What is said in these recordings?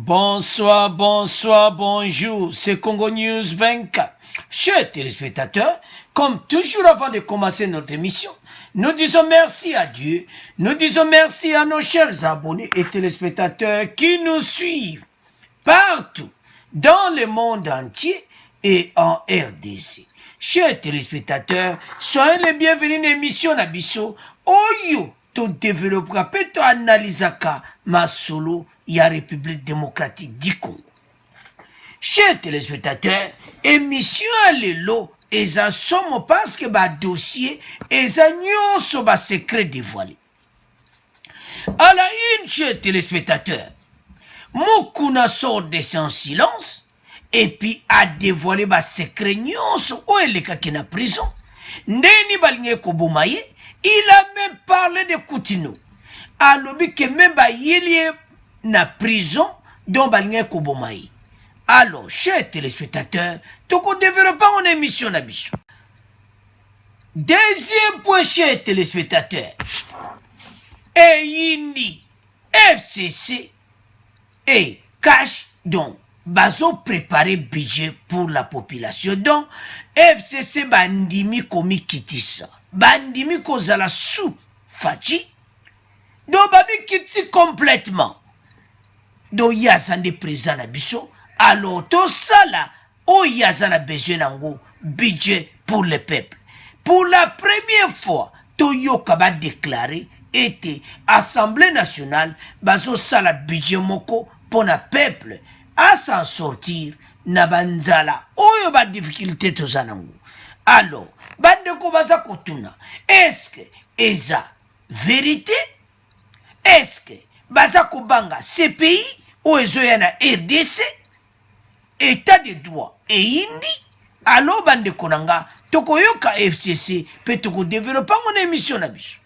Bonsoir, bonsoir, bonjour, c'est Congo News 24. Chers téléspectateurs, comme toujours avant de commencer notre émission, nous disons merci à Dieu, nous disons merci à nos chers abonnés et téléspectateurs qui nous suivent partout dans le monde entier et en RDC. Chers téléspectateurs, soyez les bienvenus dans l'émission Nabiso. Oyo, to développera, peut-on analyser ma solo ya République démocratique du Congo. Chers téléspectateurs, émission à l'élo, et ça somme parce que ba dossier, et ça nyonso ba secret dévoilé. À la une, chers téléspectateurs, Mokuna sort de son silence, et puis a dévoilé ba secret nyonso, ou elle est na prison. Ndeni balinge kobomaye, il a même parlé de Koutino. Alors que même ba yélie na prison, dont balinge kobomaye. Alors, chers téléspectateurs, toko développe en émission Nabiso. Deuxième point, chers téléspectateurs, Eyindi, FCC et Cash, donc, bazo préparer budget pour la population. Donc, FCC bandimi komi kitisa. Bandimi kozala sous Fachi. Donc, babi kitsi complètement. Donc, yazande présent Nabiso. Alors, tout ça là, oh, yazana besoin d'un budget pour le peuple. Pour la première fois, Toyo Kaba déclaré était Assemblée nationale, bazo sala budget moko pour le peuple à s'en sortir na banzala. Oyo ba difficulté to zanangu. Alors, bande ko baza kotuna. Est-ce que eza vérité? Est-ce que baza kobanga CPI ou ezo yana RDC? État de droit et indi, alors bande konanga, toko yoka FCC, peut toko développer mon émission Nabiso.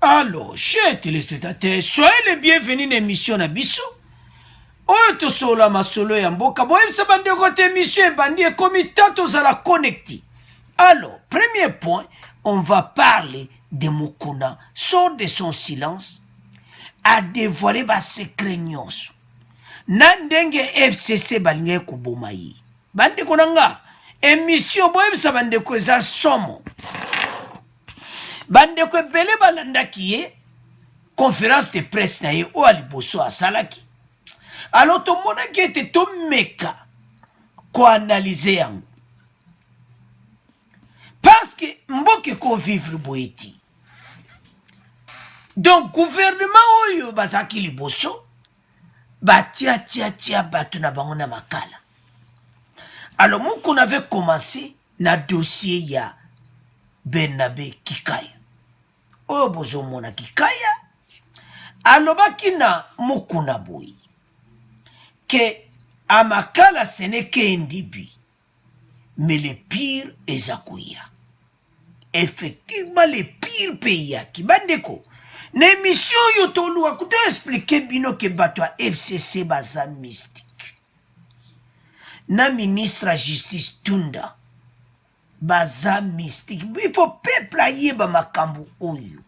Alors, chers téléspectateurs, soyez les bienvenus dans l'émission Nabiso. Oyo sola masolo ya mboka, boye sa bande kote émission bandi et comme tato zala connecté. Alors, premier point, on va parler de Mokuna, sort de son silence, a dévoilé ba secret nyonso. Nandenge FCC balinge kubomayi. Bande konanga émission boyebisa bande ko za somo. Bande ko bele balanda kiye conférence de presse na ye o aliboso asalaki. Alors to mona ki ete to meka ko analyser yango. Parce que mboke ko vivre boyeti. Donc gouvernement oyo bazaki liboso batia batu na bango na makala. Alors on avait commencé na dossier ya Bernabe Kikaya. Oyo bozo mona Kikaya alobaki na Mukuna boy que à makala ce n'est qu'un début, mais le pire est Zakuya. Effectivement le pire pays qui bandeko. L'émission yotolu a kuto expliquer bino ke bato a FCC baza mystique. Na ministre la justice Tunda baza mystique. Il faut peuple a yeba makambo oyo.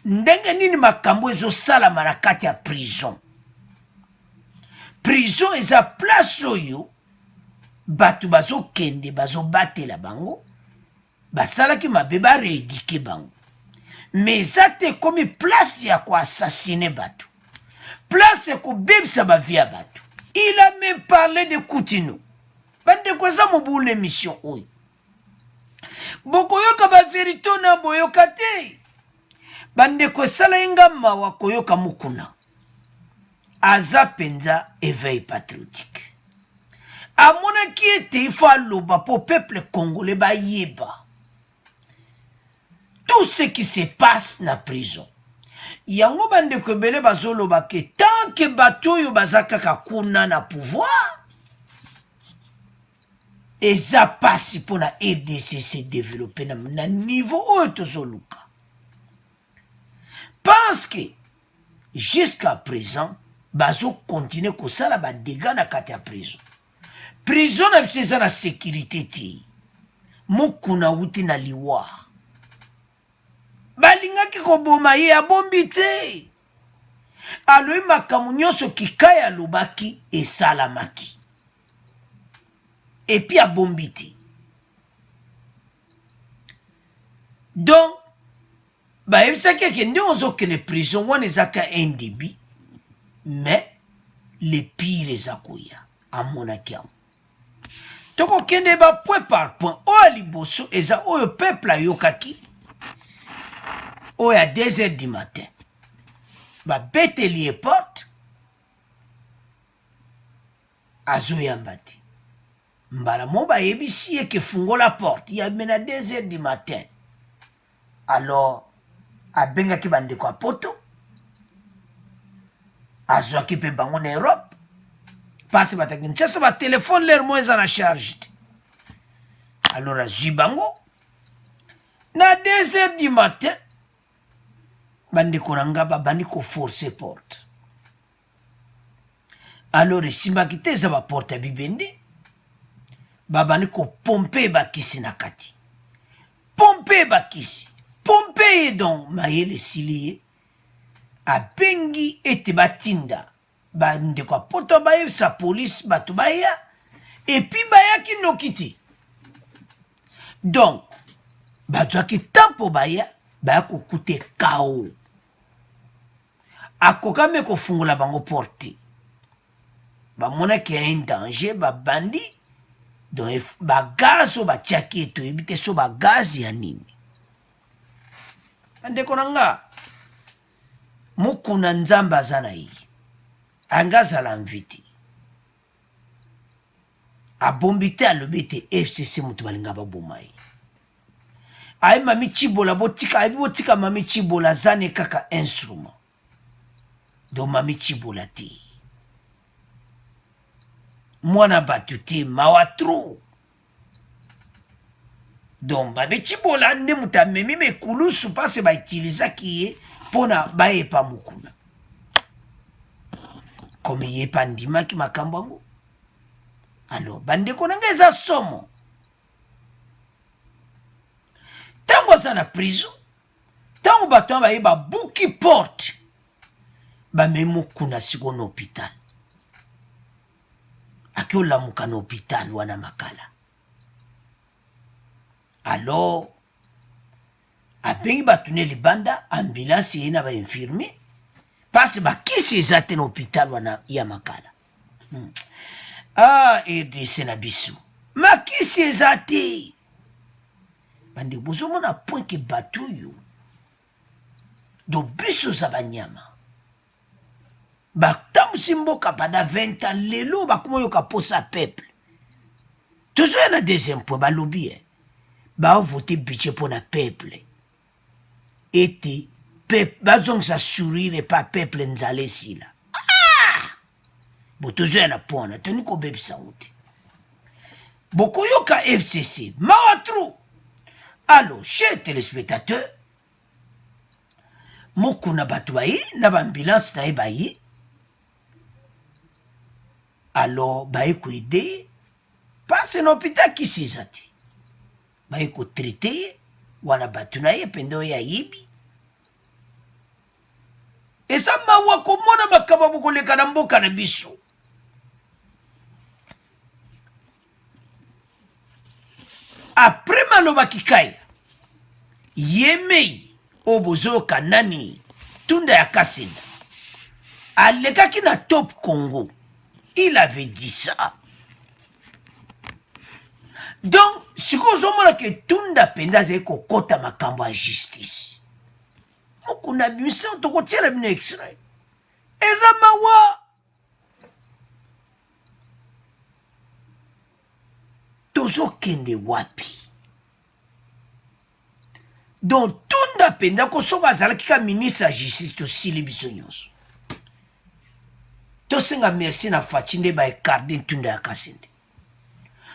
Ndenge nini makambo ezo sala marakati ya prison. Prison eza place oyo bato bazo kende bazo batela bango. Basala ki mabeba réédike bango. Mais ça te comme place ya ko assassiner Batou. Place ya ko bebsa ba via Batou. Il a même parlé de Koutino. Bande ko za mobu l'émission oy. Bokoyoka ba vérité na boyoka te. Bande ko sala inga mawa koyoka Mukuna. Aza penza éveil patriotique. Amona ki ete ifa loba po peuple congolais ba yeba. Tout ce qui se passe na prison. Yango bande kwebele bazolo bake tant que bato yo bazaka kakuna na pouvoir. Eza pasi pour na RDC se développer na niveau autozoluka. Parce que jusqu'à présent bazo continue ko sala ba dégâts na kati ya prison. Prison na pseza na sécurité ti. Mokuna wuti na liwa. Balingaki koboma ye abombi te. alobi makambo nyonso Kikai alobaki esalamaki epi abombi te. Donc bayebisaki eke nde ozokende prison wana ezaka un début, mais le pire eza koya amonaki yango. Tokokende ba point par point. Oyo liboso eza oyo peuple ayokaki oyo à 2h du matin babeteli porte azoyamba te. Mbala mo bayebisi eke fungola porte ya mena 2h du matin. Alors abengaki bandeko ya poto azwaki mpe bango na Europe pasi bataki ntiasa batelefone lere mo eza na charge te. Alors azwi bango na 2h du matin bandeko na nga babandi koforce porte. Alors esimbaki te eza baporte ya bibende babandi kopompe bakisi na kati, pompe bakisi pompe ye. Donc mayele esili ye abengi ete batinda bandeko ya poto bayebisa polise bato baya epi bayaki noki te. Donc bazwaki tempo baya kokute kao akokami kofungola bango porte bamonaki ya un danger babandi. Donc bagaz oyo batiaki ete oyebi te so bagaz ya nini. Bandeko na nga mokuna nzambe aza na ye anga azala mviti abombi te alobi ete FCC moto balinga baboma ye. Aye Mami Chibola botika ayebi botika Mami Chibola zane kaka instrument. Donc Mami Chibola te mwana batu te mawa tro. Donc Mami Chibola nde moto amemi mekulusu pase baitilizaki ye mpona bayepa mokuna kome yepa ndimaki makambo yango. Alors bandeko na nga eza somo ntango aza na prison, ntango bato wana baye babuki porte bamemi mokuna siko na hôpital ake olamuka na hôpital wana makala. Alors abengi bato ne libanda ambulance ye na bainfirmier pasi bakisi eza te na hôpital wana ya makala. RDC na biso makisi eza te. Bande bozomona point ke bato oyo do biso za banyama batambusi mboka pada 20 ans lelo bakoma oyoka posa peuple. Tozoya na deuxième point balobi baovote budget mpona peuple ete bazongisa sourire pa peuple nzala esila. Bo tozoya na point wana toni kobebisa ngo te bokoyoka FCC mawa tro. Alors, chers téléspectateurs, mokuna bato bayi na ambulance na ye bayi. Alors bayi koede pase na hôpital kisi eza te bayi kotraite ye wana bato na ye pende oyo ayibi. Eza mawa komona makambo bokoleka na mboka na biso. Après maloba Kikai yemei obozoka nani Tunda ya Kasenda alekaki na Top Congo, il avait dit ça. Donc sikozomona ke Tunda penda ze kokota makambo ya justice mokuna bimisa tokotiela bino extrait eza mawa. Tozokende wapi? Donc Tunda penda kosoka azalaki ka ministre ya justice tosili biso nyonso. Tosenga merci na faci nde baekarde Tunda ya Kasende.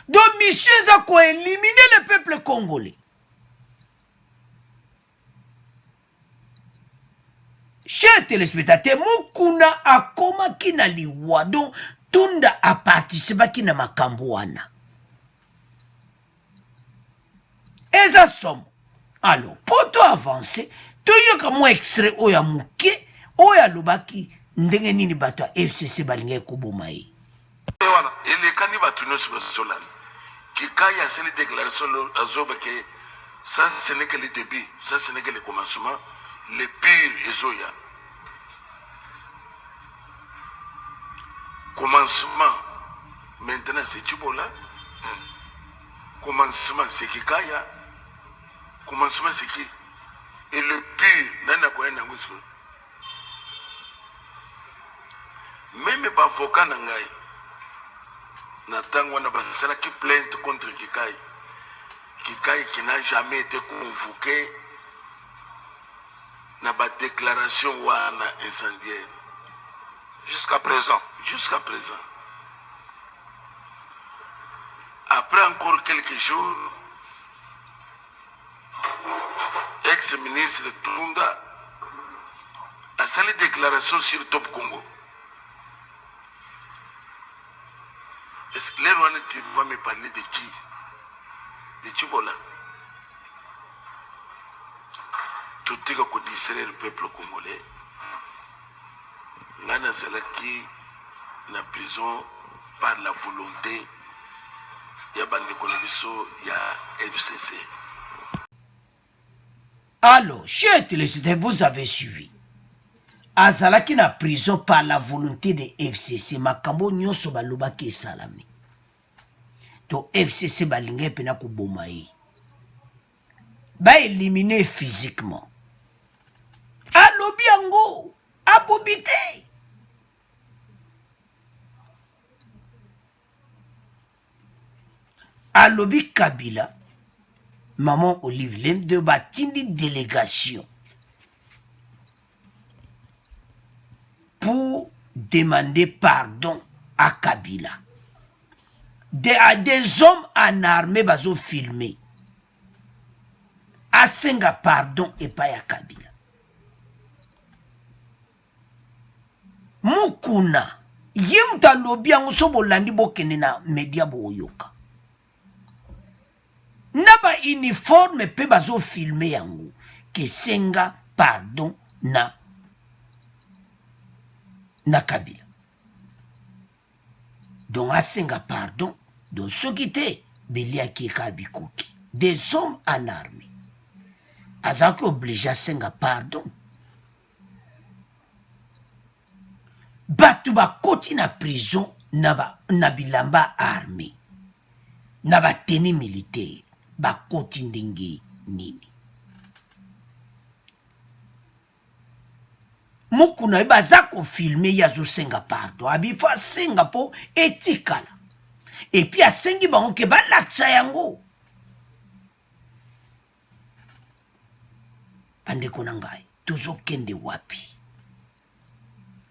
Donc mission eza koéliminer le peuple congolais. Chers téléspectateurs, mokuna akomaki na liwa. Donc Tunda a participaki na makambo wana. Eza somo. Alors, poto avancer, toyoka mwa extrait oya muke, oya lobaki ndenge nini bato ya FCC balingi ekoboma ye. Voilà, et les cannibales tout nous sur là. Qui quand il y a cette déclaration que ça ce n'est que le début, ça ce n'est que le commencement, le pire ezoya. Commencement, maintenant c'est Tibola. Commencement c'est Kikaya. Commencement c'est qui? Et le pire, nana quoi na ngusco. Même pas avocat nangai. Natang wana basala qui plainte contre Kikai. Kikai qui n'a jamais été convoqué na ba déclaration wana incendiaire. Jusqu'à présent. Jusqu'à présent. Après encore quelques jours, ex-ministre Tunda a sali déclaration sur Top Congo. Est-ce que les Rwandais, tu vas me parler de qui? De Tchibola. Tout est que distraire le peuple congolais. Ngana Zalaki na prison par la volonté. Ya bande konobiso ya FCC. Alors, chers téléspectateurs, vous avez suivi. Azalaki na prison par la volonté de FCC. Makambo nyoso balobaki esalami. To FCC balinge pena kuboma ye. Ba éliminer physiquement. Alobi yango, abobite. Alobi Kabila, maman Olive Lem de batindi délégation pour demander pardon à Kabila. À des hommes en armée bazo filmé. Asenga pardon et pas à Kabila. Mukuna, yemta lobi yango so bolandi bokene na media boyoka. Naba uniforme pe bazo filmé yango ke senga pardon na Kabila. Donc asenga pardon donc ceux qui étaient Belia Kikabikoki, des hommes en armée. Azaki obligé à senga pardon. Batu ba koti na prison na bilamba armée. Na ba tenue militaire. Ba koti ndenge nini. Mukuna baza ko filmer yazo senga pardon. Abifa senga po etikala. Et puis a sengi bango ke ba laksa yango. Bandeko na ngai, toujours kende wapi.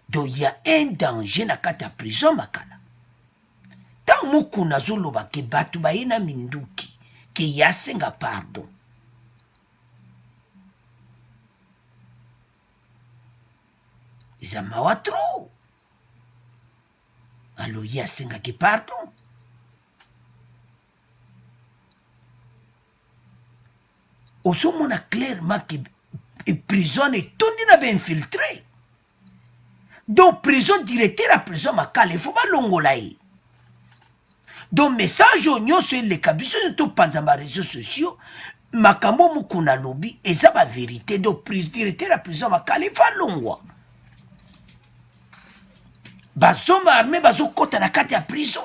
Donc il y a un danger na kata prison makala. Tant mukuna zoloba ke batu ba ina minduki ke yasenga pardon. Zamawa trop. Alors yasenga ke pardon. Osomona clairement que prison est tondi na ben infiltré. Donc prison directeur à prison makala, il faut pas l'ongolaï. Donc message au nyonso le kabiso to panzamba réseaux sociaux, makambo mukuna lobi eza ba vérité. Donc directeur à prison makala, il faut l'ongwa. Bazoma armé bazo kota na kati ya prison.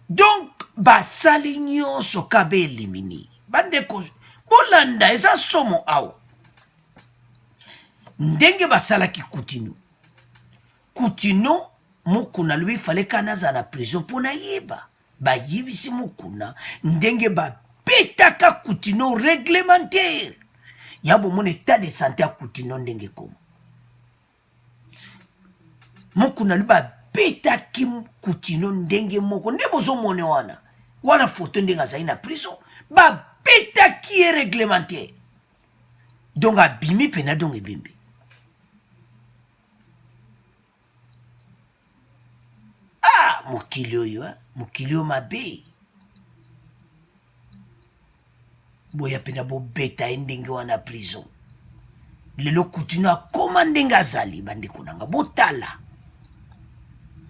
Donc, basali nyonso kabe elimini. Bandeko, bolanda eza somo awa. Ndenge basalaki Kutino. Kutino, mukuna lui fallait kanaza na prison pona yeba. Ba yibisi mukuna. Ndenge ba petaka Kutino réglementaire. Yabo mon état de santé à Kutino ndenge komo. Mukuna lui ba peta kim Kutino ndenge moko nde bozo mone wana photo ndenge azali na prison ba peta qui est réglementaire donc abimi pena donc ebembe mokili oyo mabe boya pena bo beta ndenge wana prison lelo kutuna koma ndenge azali bandeko nanga botala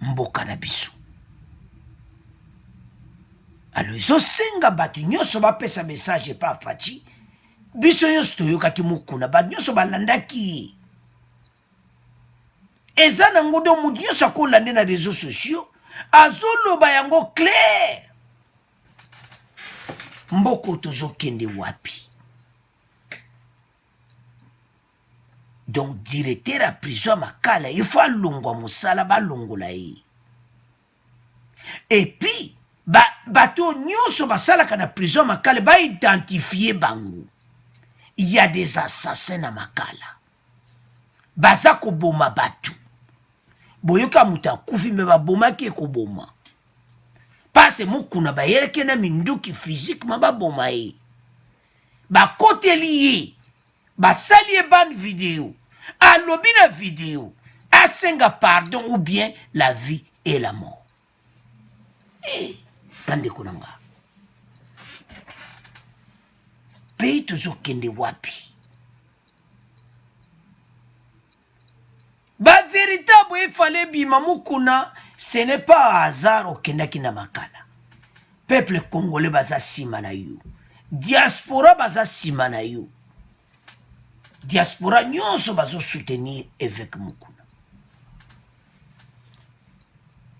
mboka na biso. Alors ezosenga bato nyonso bapesa message pa Faci biso nyonso toyokaki mokuna bato nyonso balandaki eza nango do moto nyonso akolande na réseaux sociaux azoloba yango clair. Mboko tozokende wapi? Donc directeur à prison makala il faut alongwa musala balongola ye. Et puis bato nyonso basalaka na prison makala ba identifier bango. Il y a des assassins na makala. Baza ko boma batu. Boyoka muta kufi me ba boma ke ko boma. Parce mukuna ba yereke na minduki physique ma ba boma ye. Ba kote liye. Basali ban vidéo, alobi na vidéo, asenga pardon ou bien la vie et la mort. Eh, bande konanga. Pays toujours kende wapi. Ba véritable il fallait bimamukuna, ce n'est pas hasard au kendaki na makala. Peuple congolais baza sima na yo. Diaspora baza sima na yo. Diaspora nyonso bazo soutenir évêque Mukuna.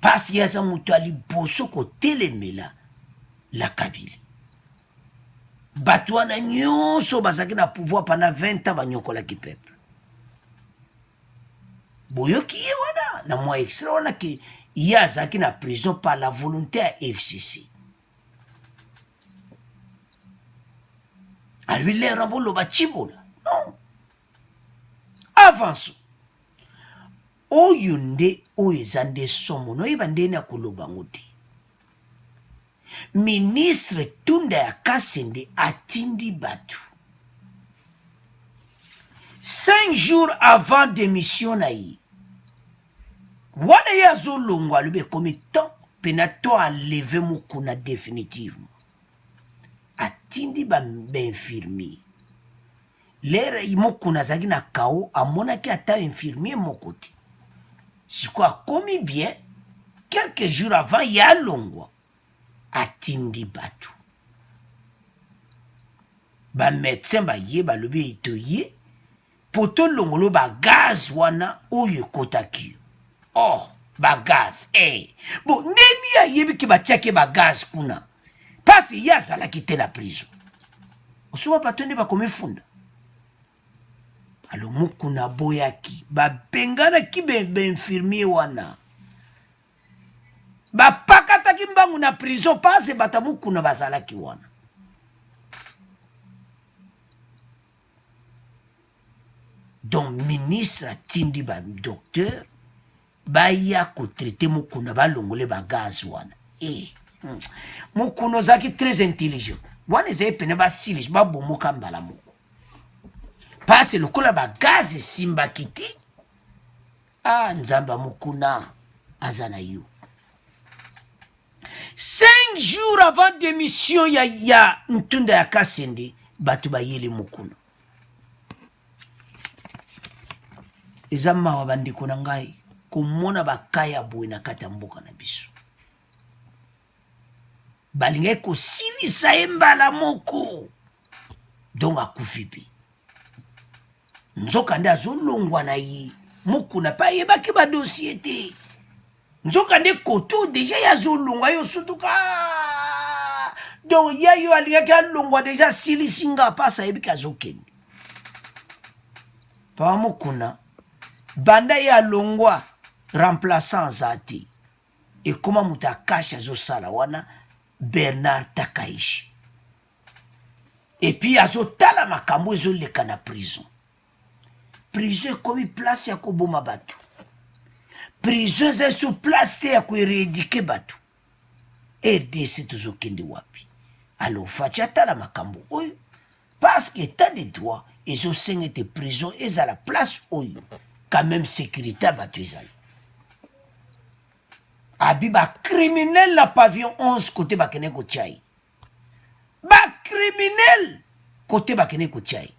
Parce qu'il y a un moutou ali boso ko telemela la Kabylie. Batouana nyonso bazaki na pouvoir pendant 20 ans banyokola ki peuple. Boyoki ye wana na mwa extra wana ki yazaki na prison par la volonté à FCC. A lui les rabolo ba chibola. Non. Avançons. Oyo nde oyo eza nde somo noyeba ndeni akoloba ngo te. Ministre Tunda ya Kasende atindi batu 5 jours avant démission na ye wana ye azolongwa alobi ekomi temps pena to enleve Mukuna définitivement atindi bainfirmier. Lere Mukuna azalaki na kao amonaki ata infirmier moko te. Siko akomi bien quelques jours avant ya longwa atindi batu. Ba médecin ba ye balobi itoye poto longolo ba gaz wana oyo kotaki. Oh, ba gaz bon ndeni ya yebi ki batiaki ba gaz kuna. Parce ya azalaki te na prison. Osoba bato nde bakomi funda. Alors Mukuna boyaki bapengana ki infirmier wana bapakataki mbangu na prison parce bata Mukuna bazalaki wana. Donc ministre atindi ba docteur baya ko traiter Mukuna balongole ba gaz wana. Mukuna zaki très intelligent. Wana ezai pene ba silige ba bomoka mbala moko. Parce le kola ba gaz simba kiti. Ah nzamba Mukuna azana yo. 5 jours avant démission ya Ntunda ya Kasende batu ba yeli Mukuna. Ezama wabandiko na ngai kumona bakaya boye na kata mboka na biso. Balinga ko silisa embala moko. Donc akufipi. Nzoka nde azolongwa na ye Mukuna pa yebaki ba dossier te. Nzoka nde koto déjà ya zolongwa yo sutuka. Donc ya yo alingaki alongwa déjà silisinga pasa yebiki azokende. Pa Mukuna banda ya longwa remplaçant zati. Et comment muta kasha zo sala wana Bernard Takaishi. Et puis azotala makambo ezoleka na prison. Prison comme place ya koboma batu. Prison za sous place ya ko éradiquer batu. RDC tozokende wapi. Alors Faci atala makambo oyo parce que état de droit ezosengete prison eza la place oyo quand même sécurité batu ezali. Abi ba criminel la pavillon 11 côté bakene ko tchai. Ba criminel côté bakene kochai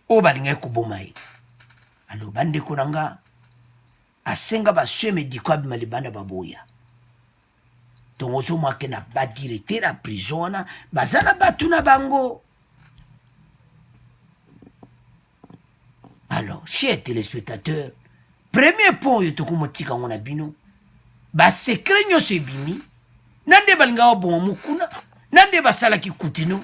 o balinga kuboma ye alo bande konanga asenga ba sweme dikwa bimalibanda baboya donc ozo mwake na ba directeur à prison na bazana batuna bango. Alors chers téléspectateurs, premier point yo tokomotika ngona bino ba secret nyonso ebimi nande balinga obongo mukuna nande basala ki kutino.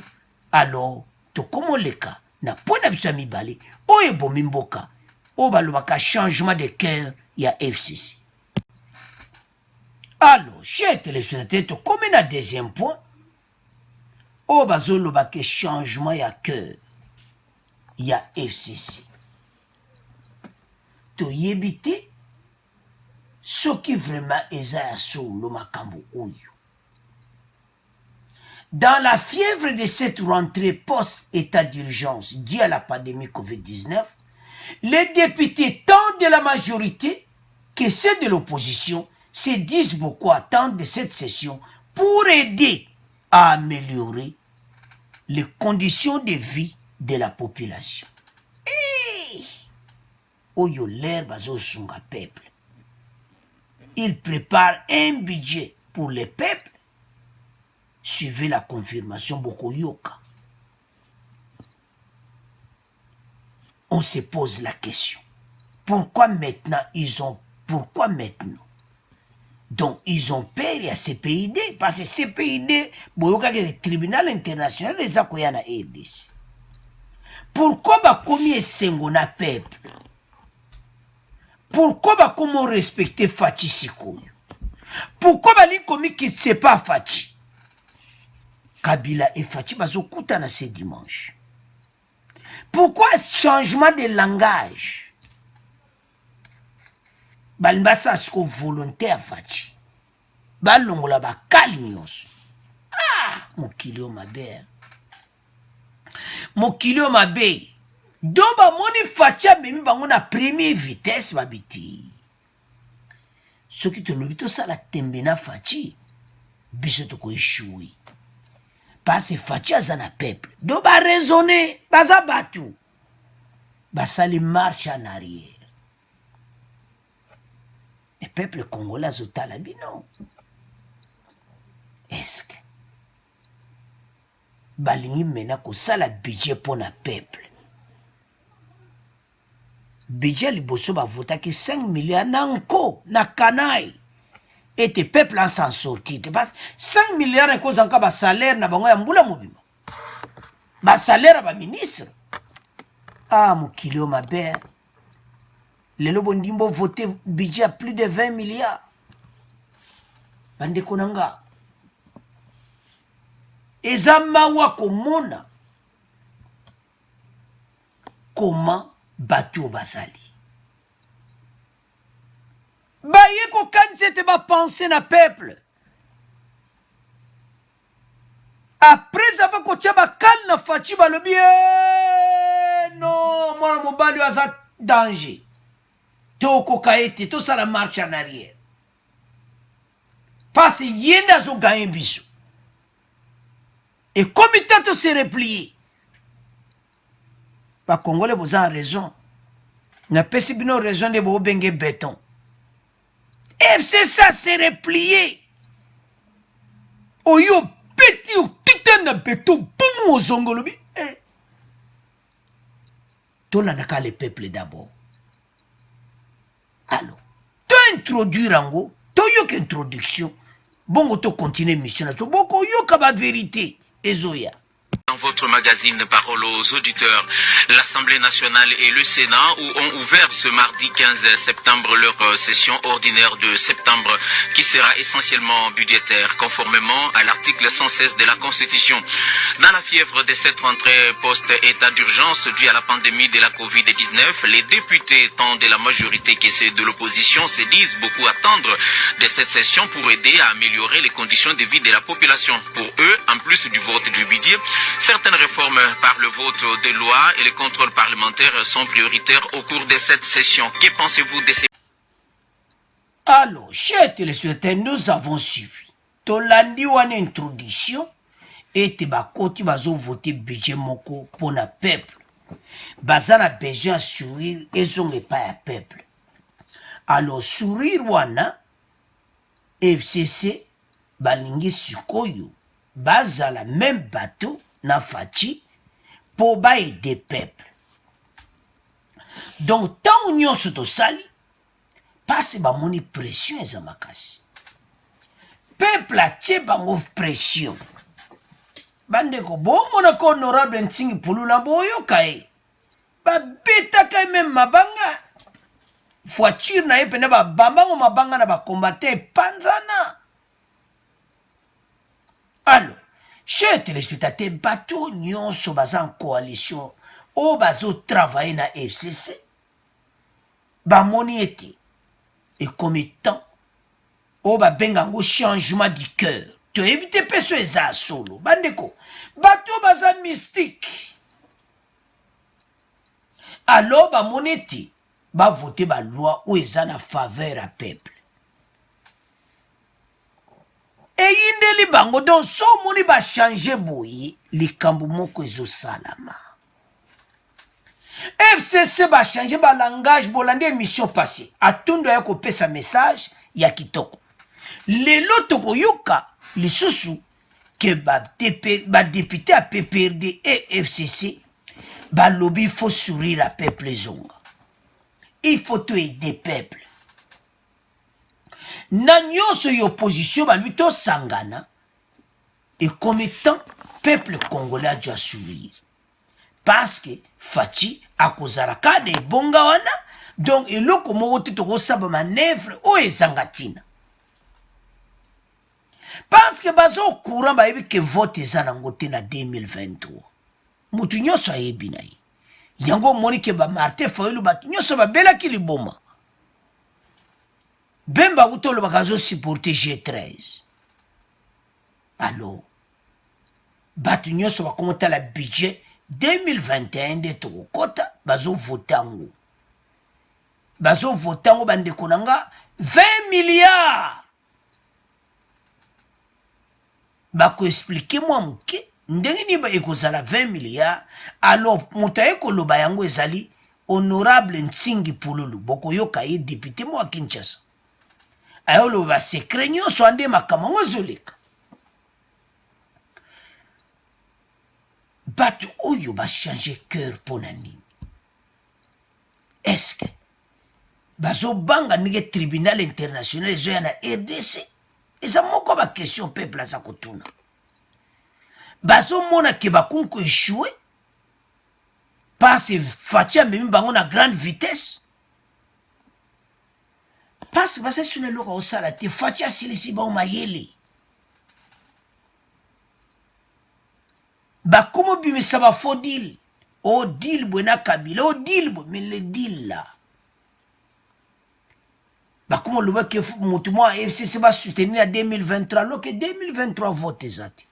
Alors tokomoleka na pona biso ya mibale oyo ebomi mboka oyo balobaka changement de cœur ya FCC. Alors chers téléspectateurs, tokomi na deuxième point oyo bazolobaka changement ya cœur ya FCC. Toyebi te soki vraiment eza ya solo makambo oyo. Dans la fièvre de cette rentrée post-état d'urgence due à la pandémie COVID-19, les députés tant de la majorité que ceux de l'opposition se disent beaucoup attendre de cette session pour aider à améliorer les conditions de vie de la population. Oyo l'air bazo sunga peuple. Il prépare un budget pour le peuple. Suivez la confirmation Bokoyoka. On se pose la question. Pourquoi maintenant pourquoi maintenant? Donc ils ont peur à CPID parce que CPID boyoka le tribunal international les akoya na RDC. Pourquoi ba komi esengo na peuple? Pourquoi ba comment respecter Fachi Sikoyo? Pourquoi ba li komi qui c'est pas Fachi? Kabila et Fachi bazokutana ce dimanche. Pourquoi changement de langage? Balmbasa asko volontaire Fachi. Balongola ba kalnyos. Ah, mokilio mabe. Mokilio mabe. Donc ba moni Fachi memi bango na première vitesse babiti. Ce qui te lobito ça la tembe na Fachi. Biso to ko échouer. Parce que Fachi azana peuple. Donc ba raisonner, baza batu. Basali marche en arrière. Le peuple congolais azotala bino. Est-ce que balingi mena ko sala budget pour na peuple? Budget liboso ba vota ki 5 milliards nanko na kanai. Et tes peuples en s'en sortir. Parce que 5 milliards et cause encore bas salaire na bango ya mbula mobima. Bas salaire ba ministre. Ah mon kilo ma belle. Les lobondimbo voté budget à plus de 20 milliards. Bande konanga. Ezama wa komona. Comment batu basali? Baye ko kanzete ba penser na peuple. Après avoir ko tia ba kal na Fachi ba lobi non, moi mon bali aza danger. To ko kaete to sala marche en arrière. Parce yenda zo gagner biso. Et comme il tente se replier. Ba Congolais vous avez raison. Na pesi bino raison de bo benge béton. FC ça s'est replié. Oyo petit ou titan na béton boum ozongolobi. Tola naka le peuple d'abord. Alors, to introduire ango, to yok introduction. Bon to continuer mission to boko yoka ba vérité ezoya. Dans votre magazine Parole aux auditeurs, l'Assemblée nationale et le Sénat ont ouvert ce mardi 15 septembre leur session ordinaire de septembre qui sera essentiellement budgétaire conformément à l'article 116 de la Constitution. Dans la fièvre de cette rentrée post-état d'urgence due à la pandémie de la Covid-19, les députés tant de la majorité que ceux de l'opposition se disent beaucoup attendre de cette session pour aider à améliorer les conditions de vie de la population. Pour eux, en plus du vote du budget, certaines réformes par le vote des lois et le contrôle parlementaire sont prioritaires au cours de cette session. Que pensez-vous de ces... Alors, chers téléspectateurs, nous avons suivi Tolandi wana introduction ete bakoti bazo voter budget moko pour na peuple baza na besoin sourire ezonge pa ya peuple. Alors sourire wana FCC balingi sikoyo bazala même bateau na faci pour ba aider peuple. Donc tant nyonso tosali parce bamoni pression eza makasi. Peuple atie bango pression. Bandeko bomona ko honorable Ntingi Pulula boyoka e. Babetaka même mabanga. Voiture na ye pene babambango mabanga na bakombate panzana. Alors, chers téléspectateurs, bateau nyonso baza en coalition o bazo travailler na FCC. Bamoni ete et comme étant o ba bengango changement du cœur. To éviter peso eza solo. Bandeko, bateau baza mystique. Alors ba monete ba voter ba loi ou eza na faveur à peuple. Et yindeli bango donc so moni ba changer boyi likambo moko ezo salama. FCC ba changer ba langage bolande émission passée. Atundo ya ko pesa message ya kitoko. Lelo toko yoka lisusu que ba député à PPRD et FCC ba lobby faut sourire à peuple zonga. Il faut tout aider peuple. Na nyonso y opposition ba lui to sangana et comme étant peuple congolais a dû sourire. Parce que Faci a kozalaka de bonga wana donc eloko moko te toko saba manœuvre o ezangatina. Parce que bazo courant ba yebi que vote eza nango te na 2023. Mutu nyonso ayebi na ye. Yango moni ke ba Martin Fayulu batu nyonso ba belaki liboma. Bemba utolo bakazo supporter G13. Alors batu nyonso ba komota la budget 2021 de tokota bazo votango. Bazo votango bandeko nanga 20 milliards. Bako expliquer moi muke ndenge ni ba ekozala 20 milliards alors mutaye koloba yango ezali honorable Ntingi Pululu boko yoka ye député mo Kinshasa ayolo ba secret nyonso ande makamango ezoleka batu oyo ba changer cœur pona nini. Est-ce que bazo banga nige tribunal international ezoya na RDC eza moko ba question peuple aza kotuna. Bazo mona ke bakunko échoué parce que Faci amemi bango na grande vitesse. Parce que basa sune loka osala te Faci asilisi bango mayele. Bakomo bimisa ba faux deal. O deal bwena Kabila, o deal bwe, mais le deal là. Bakomo loba ke mutu mwa FCC va soutenir en 2023 alors que 2023 vote ezati.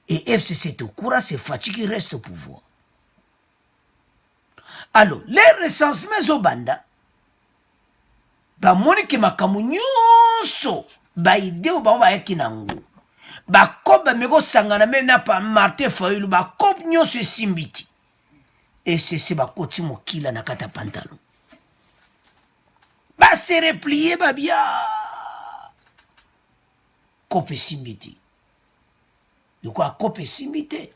Et FCC est au courant, c'est Faci qui reste au pouvoir. Alors, les recensements Zobanda, ba monike makamu nyonso, ba ideo ba mba yaki nango. Ba kob ba meko sangana me na pa Martin Fayulu, ba kob nyonso esimbiti. FCC ba koti mokila na kata pantalon. Ba se replier ba bia. Kope esimbiti. De quoi couper simité.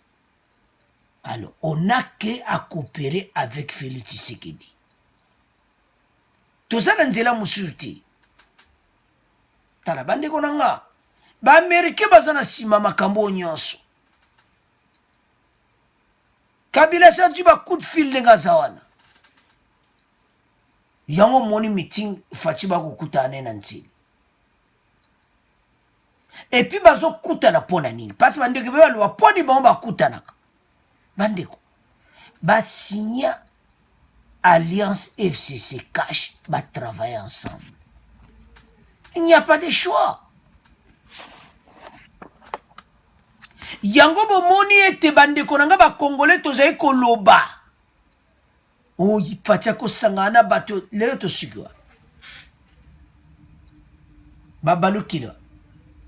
Alors, on n'a qu'à coopérer avec Félix Tshisekedi. Tout ça, nzela musuti. Tala bande konanga. Ba Américain bazana sima makambo nyonso. Kabila sa tu ba coup de fil de gazawana. Yango moni meeting Faci ba kokutana na nzeli. Et puis bazo kutana pona nini parce que bandeko beba lwa poni bomba kutana bandeko ba signer alliance FCC cash ba travailler ensemble. Il n'y a pas de choix. Yango bo moni ete bandeko nanga ba congolais tozai koloba o Faci ko sangana bato lelo to sigwa ba balukino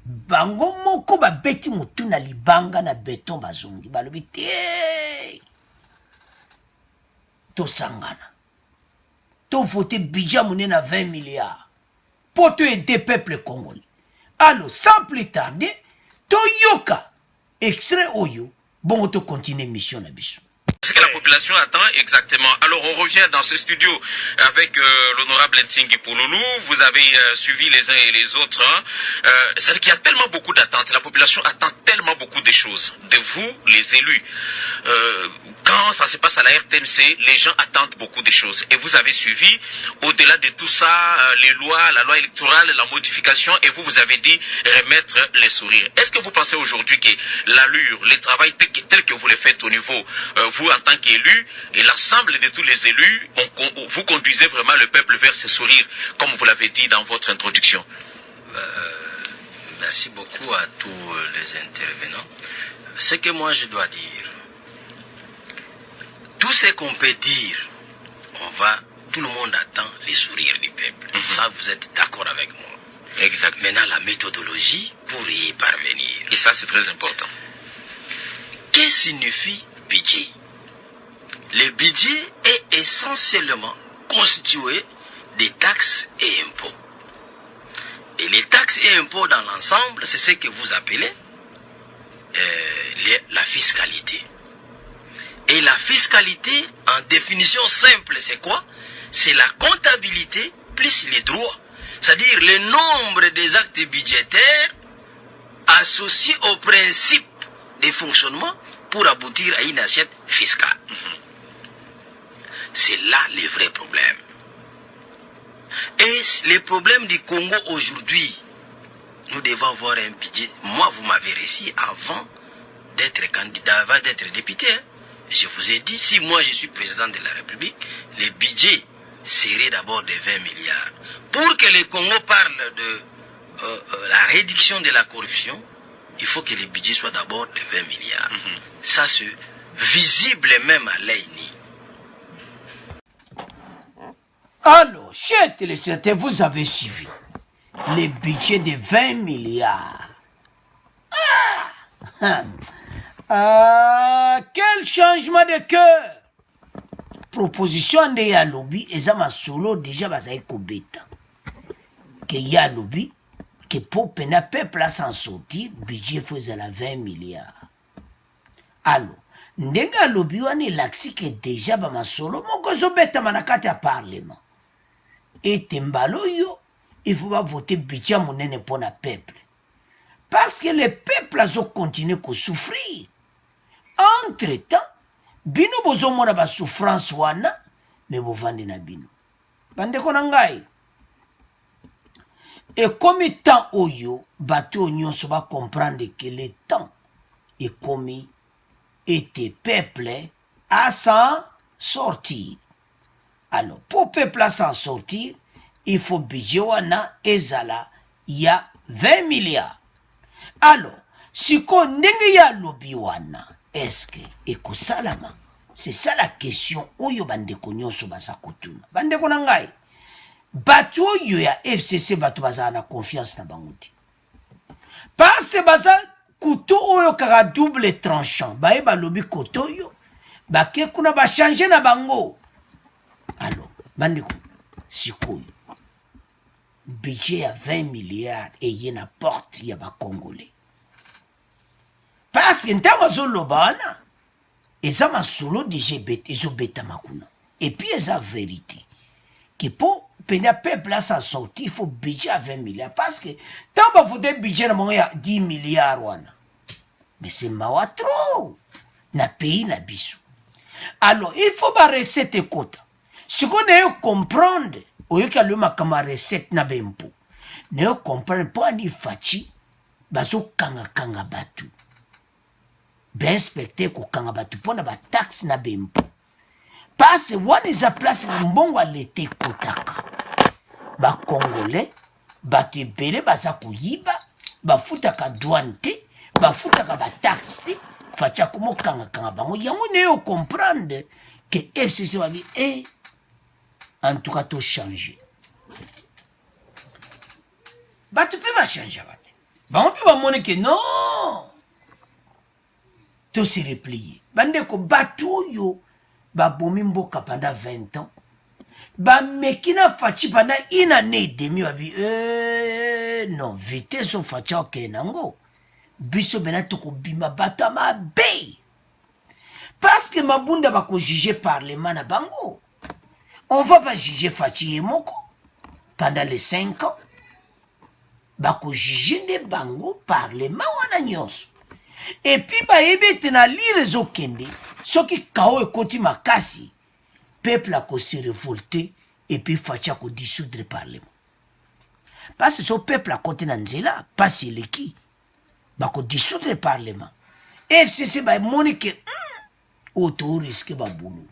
bango moko babeti mutu na libanga na beton bazongi balobi te tosangana tovote budget monene na 20 milliards pour aider peuple congolais. Alors sans plus tarder toyoka extrait oyo bon to continuer mission na biso. Ce que la population attend exactement. Alors on revient dans ce studio avec l'honorable Ntingi Pouloulou. Vous avez suivi les uns et les autres. C'est-à-dire qu'il y a tellement beaucoup d'attentes. La population attend tellement beaucoup de choses. De vous, les élus. Quand ça se passe à la RTMC, les gens attendent beaucoup de choses. Et vous avez suivi, au-delà de tout ça, les lois, la loi électorale, la modification, et vous avez dit remettre les sourires. Est-ce que vous pensez aujourd'hui que l'allure, le travail tel que vous le faites au niveau, vous en tant qu'élu, et l'ensemble de tous les élus, vous conduisez vraiment le peuple vers ce sourire, comme vous l'avez dit dans votre introduction? Merci beaucoup à tous les intervenants. Ce que moi je dois dire, tout ce qu'on peut dire, tout le monde attend les sourires du peuple. Ça, vous êtes d'accord avec moi? Exact. Maintenant, la méthodologie pour y parvenir. Et ça, c'est très important. Que signifie budget? Le budget est essentiellement constitué des taxes et impôts. Et les taxes et impôts dans l'ensemble, c'est ce que vous appelez la fiscalité. Et la fiscalité, en définition simple, c'est quoi? C'est la comptabilité plus les droits. C'est-à-dire le nombre des actes budgétaires associés au principe de fonctionnement pour aboutir à une assiette fiscale. C'est là le vrai problème. Et le problème du Congo aujourd'hui, nous devons avoir un budget. Moi, vous m'avez reçu avant d'être candidat, avant d'être député. Je vous ai dit, si moi je suis président de la République, le budget serait d'abord de 20 milliards. Pour que le Congo parle de la réduction de la corruption, il faut que le budget soit d'abord de 20 milliards. Ça, c'est visible même à l'œil nu. Alors, chers téléspectateurs, vous avez suivi le budget de 20 milliards. Quel changement de cœur! Proposition de Yalobi, et ça m'a solo déjà basé Kobeta. Que Yalobi, que pour peine peuple à s'en sortir, budget faisait la 20 milliards. Alors, ndenga lobi wani laksi que déjà ba masolo moko zo beta manakati à parlement. Et tembalo yo, il faut pas voter budget monene pour na peuple. Parce que le peuple a continué à souffrir. Entre-temps, bino bozo mona ba souffrance wana, mais bo vandi na bino. Bande konangai. Et comme temps oyo, bateau nyonso ba comprendre que le temps est commis et tes peuples à s'en sortir. Alors, pour peuple à s'en sortir, il faut budget wana ezala, il y a 20 milliards. Alors, si on ndenge ya lobi wana, est-ce que eko salama? C'est ça la question. Oyo bandeko nyonso baza kotuna. Bandeko na ngai. Batu oyo ya FCC batu baza na confiance na bango te. Parce que baza couteau oyo kaka double tranchant. Baye balobi couteau yo. Bake kuna ba changer na bango. Alors, bandeko, sikoyo. Budget à 20 milliards et y a porte ya ba Congolais. Parce que ntango zo lobana, eza masolo déjà bête, ezo beta makuna. Et puis eza vérité. Que pour peine peuple là s'en sortir, il faut budget à 20 milliards. Parce que tant ba faut des budget na mongo ya 10 milliards wana. Mais c'est mawa trop. Na pays na biso. Alors, il faut ba recette quota. Ce qu'on a comprendre, oyoka le makama recette na bempo. Ne comprendre pas ni fachi, bazo kanga batu. Ben inspecteur ko kanga batu pona ba taxe na bempo. Parce one is a place mbongo alete kotaka. Ba Congolais, batu ebele baza koyiba, bafutaka douane te, bafutaka ba taxe, facha komo kanga bango. Yango ne yo comprendre que FCC va dire en tout cas, tout changer. Bah, tu peux pas changer. bango mpe bamoni ke non tose replier bandeko bato oyo babomi mboka pendant 20 ans bameki na faci pendant 1 année et demi babi non vitesse o faci okende nango biso bena tokobima bato ya mabe parce que mabunda bakojuge parlement na bango on va pas juger faci ye moko pendant les 5 ans bakojuge nde bango parlement wana nyonso et puis bayebi ete na lire ezokende soki kao ekoti makasi peuple akosi révolté et puis faci akodissoudre parlement parce que so peuple akoti na nzela pasi eleki bakodissoudre parlement FCC bamoni ke oyo tooriske babulu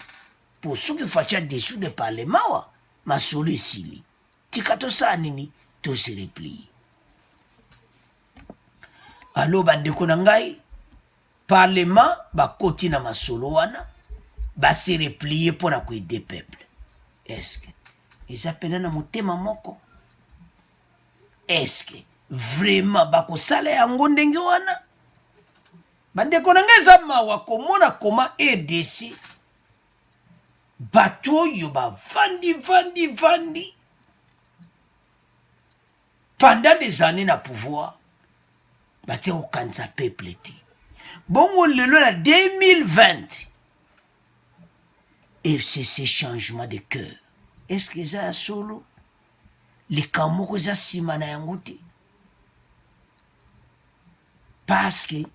po soki faci adissoudre parlement wa masolo esili tika tosala nini tosi replie alo bandeko na ngai parlement bakoti na masolo wana basi replie mpona koede peuple eske eza pena na motema moko eske vraiment bakosala yango ndenge wana bandeko na ngai eza mawa komona koma RDC bato oyo bavandi pendant des années na pouvoir batia kokanisa peuple te bongo lelo na 2020 FCC changement de cœur est-ce que eza ya solo likambo moko eza nsima na yango te parce que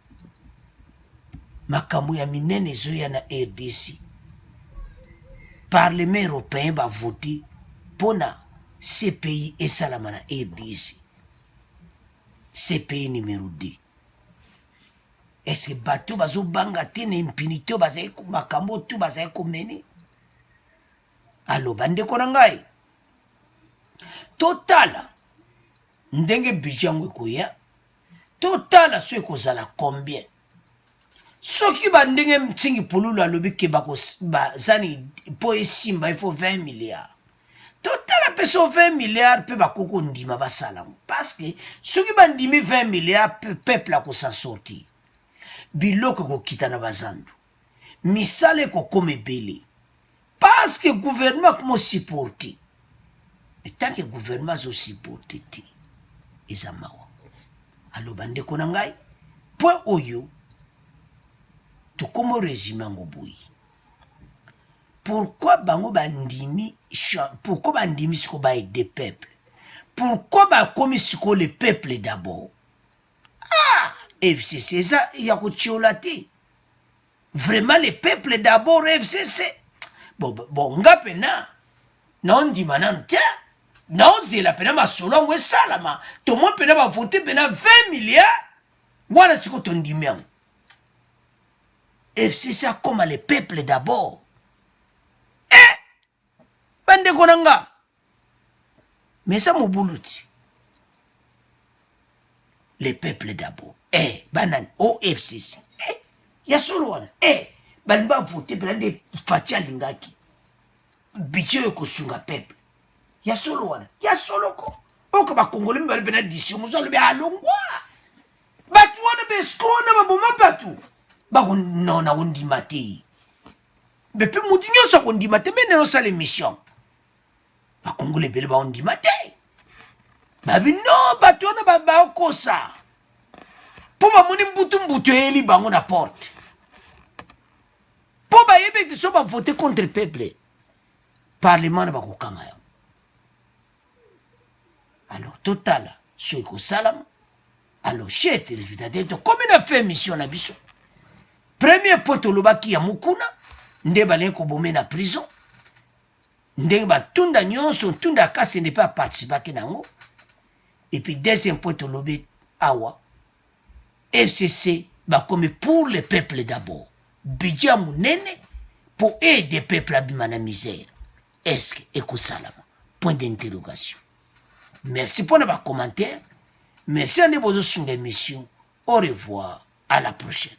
makambo ya minene ezoya na RDC parlement européen bavote mpona CPI esalama na RDC CPI numéro 2 est-ce que bato bazobanga te na impunité bazali makambo tu bazali komene alo bandeko na ngai totala ndenge budget yango ekoya totala so ekozala combien soki bandenge mtingi pululu alobi ke bazani mpo esimba ifo 20 milliards totala mpe so 20 milliards mpe bakoko ndima basalango parce que soki bandimi 20 milliards peuple akosa sortir biloko ekokita na bazandu misala ekokoma ebele parce que gouvernement akoma et tant que gouvernement azosupporte te eza mawa alo bandeko na ngai point oyo tokoma résumé yango boyi pourquoi bango bandimi siko baede peuple pourquoi bakomi siko le peuple d'abord FCC eza ya kotiola te vraiment le peuple d'abord FCC bon nga pena naondima nanu te naozela pena masolo yango esalama tomoi pena bavote pena 20 milliards wana siko tondimi yango FCC akoma le peuple d'abord bandeko na nga mais eza mobulu ti le peuple d'abord banani FCC ya solo wana balingi bavote pena nde faci alingaki budget oyo ekosunga peuple ya solo wana ya soloko oyoka bakongole mibale pena disi mozo alobi alongwa bato wana besikona baboma bato bakonona kondima te bepe motu nyonso akondima te mene osala émission bakongole ebele baondima te babi no bato wana bakosa mpo bamoni mbutu eyeli bango na porte mpo bayebi ete so bavote contre peuple parlement na bakokanga yango alors totala so ekosalama alors chez téléspectateur tokomi na fait émission na biso premier point tolobaki ya mokuna nde balingi kobome na prison ndenge batunda nyonso ntunda akasi nde mpe aparticipaki nango et puis deuxième point tolobi awa FCC bakomi pour le peuple d'abord budget ya monene pour aider peuple abima na misère est-ce que ekosalama point d'interrogation merci pour les commentaires merci à nous pour émission au revoir à la prochaine.